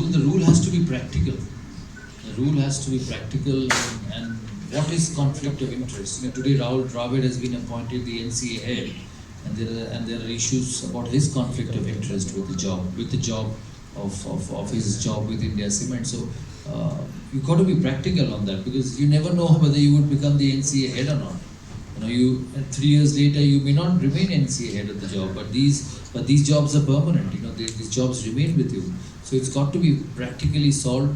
the rule has to be practical. The rule has to be practical, and what is conflict of interest? Today Rahul Dravid has been appointed the NCA head, and there are issues about his conflict of interest with the job of his job with India Cement. So you've got to be practical on that, because you never know whether you would become the NCA head or not. And 3 years later you may not remain NCA head of the job, but these jobs are permanent. These jobs remain with you. So it's got to be practically solved.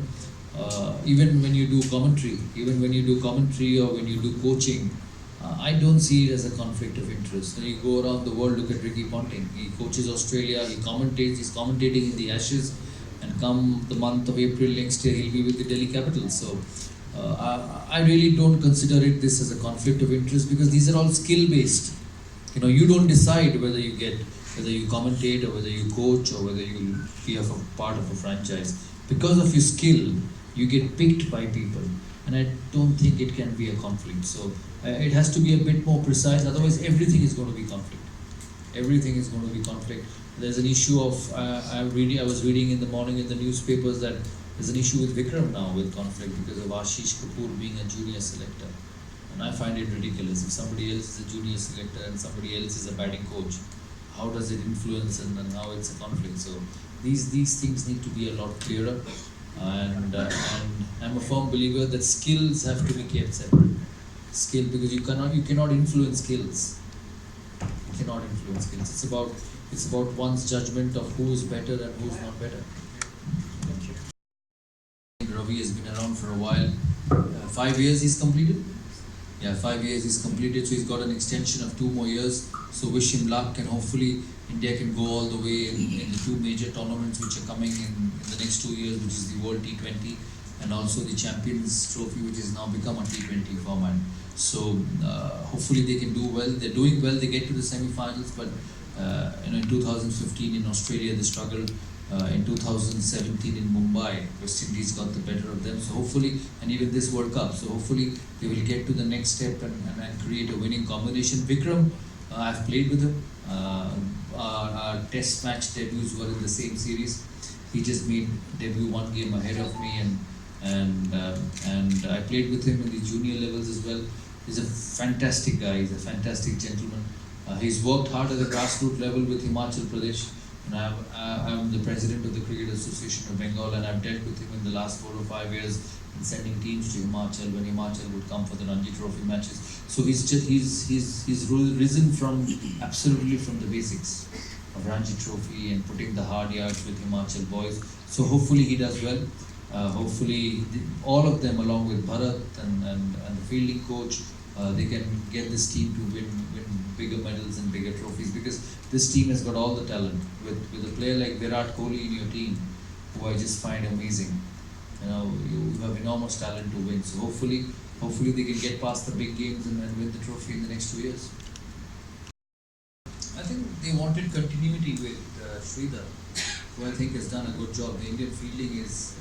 Even when you do commentary, or when you do coaching, I don't see it as a conflict of interest. You go around the world, look at Ricky Ponting. He coaches Australia, he's commentating in the Ashes, and come the month of April next year, he'll be with the Delhi Capitals. So I really don't consider this as a conflict of interest, because these are all skill-based. You don't decide whether you commentate, or whether you coach, or whether you be a part of a franchise. Because of your skill, you get picked by people, and I don't think it can be a conflict. So it has to be a bit more precise, otherwise everything is going to be conflict. Everything is going to be conflict. There's an issue of, I was reading in the morning in the newspapers that there's an issue with Vikram now with conflict because of Ashish Kapoor being a junior selector. And I find it ridiculous. If somebody else is a junior selector and somebody else is a batting coach, how does it influence and how it's a conflict? So these things need to be a lot clearer. And I'm a firm believer that skills have to be kept separate. Because you cannot influence skills. You cannot influence skills. It's about one's judgment of who is better and who is not better. Thank you. Ravi has been around for a while. 5 years he's completed. Yeah, 5 years he's completed, so he's got an extension of 2 more years. So wish him luck, and hopefully India can go all the way in the 2 major tournaments which are coming in the next 2 years, which is the World T20 and also the Champions Trophy, which has now become a T20 format. So hopefully they can do well. They're doing well. They get to the semi-finals, but in 2015 in Australia they struggled. In 2017 in Mumbai, West Indies got the better of them. So hopefully, and even this World Cup, so hopefully they will get to the next step and create a winning combination. Vikram, I've played with him. Our test match debuts were in the same series. He just made debut 1 game ahead of me, and I played with him in the junior levels as well. He's a fantastic guy. He's a fantastic gentleman. He's worked hard at the grassroots level with Himachal Pradesh. And I'm the president of the Cricket Association of Bengal, and I've dealt with him in the last 4 or 5 years in sending teams to Himachal when Himachal would come for the Ranji Trophy matches. So he's risen absolutely from the basics of Ranji Trophy and putting the hard yards with Himachal boys. So hopefully he does well. Hopefully all of them, along with Bharat and the fielding coach, they can get this team to win bigger medals and bigger trophies, because this team has got all the talent. With a player like Virat Kohli in your team, who I just find amazing. You have enormous talent to win. So hopefully they can get past the big games and win the trophy in the next 2 years. I think they wanted continuity with Sridhar, who I think has done a good job. The Indian fielding is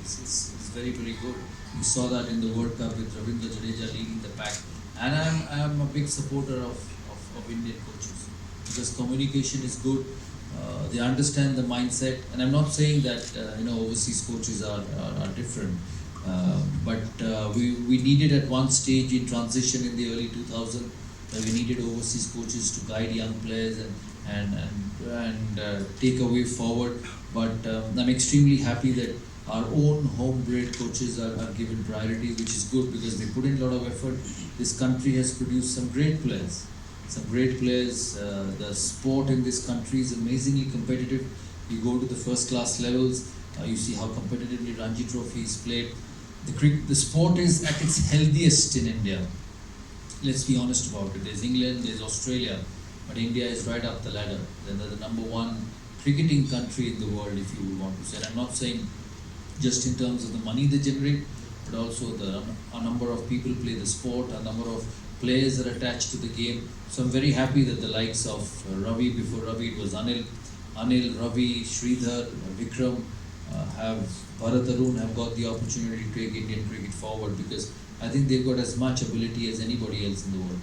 very, very good. You saw that in the World Cup with Ravindra Jadeja leading the pack. And I'm a big supporter of Indian coaches, because communication is good. They understand the mindset, and I'm not saying that overseas coaches are different, but we needed at one stage in transition in the early 2000s, we needed overseas coaches to guide young players and take a way forward. But I'm extremely happy that our own home-bred coaches are given priority, which is good, because they put in a lot of effort. This country has produced some great players. The sport in this country is amazingly competitive. You go to the first-class levels, you see how competitively Ranji Trophy is played. The sport is at its healthiest in India. Let's be honest about it. There's England, there's Australia, but India is right up the ladder. They're the number 1 cricketing country in the world, if you would want to say. And I'm not saying just in terms of the money they generate, but also a number of people play the sport, a number of players are attached to the game. So I'm very happy that the likes of Ravi, before Ravi it was Anil, Ravi, Sridhar, Vikram, Bharat Arun have got the opportunity to take Indian cricket forward, because I think they've got as much ability as anybody else in the world.